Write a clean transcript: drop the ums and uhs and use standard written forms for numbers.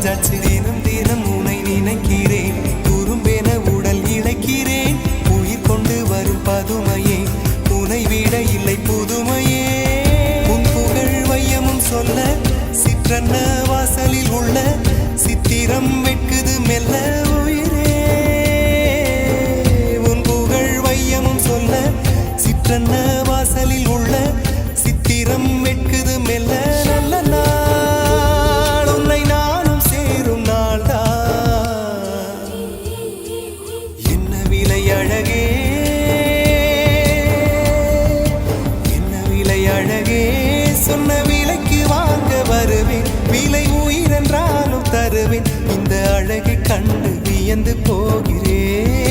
தினம் தினம் உனை நினைக்கிறேன், துரும்பென உடல் இழைக்கிறேன். உயிர் கொண்டு வரும் பதுமையே, உனை விட இல்லை புதுமையே. உன் புகழ் வையமும் சொல்ல சிற்றன்ன வாசலில் உள்ள சித்திரம் வெட்குது மெல்ல உயிரே. உன் புகழ் வையமும் சொல்ல சிற்றன்ன வாசலில் உள்ள சித்திரம் வெட்குது மெல்ல. நல்ல நாள் உன்னை நானும் சேரும் நாள்தான். என்ன விலை அழகே, என்ன விலை அழகே. சொன்ன விலைக்கு வாங்க வருவேன், விலை உயிரென்றாலும் தருவேன். இந்த அழகை கண்டு வியந்து போகிறேன்.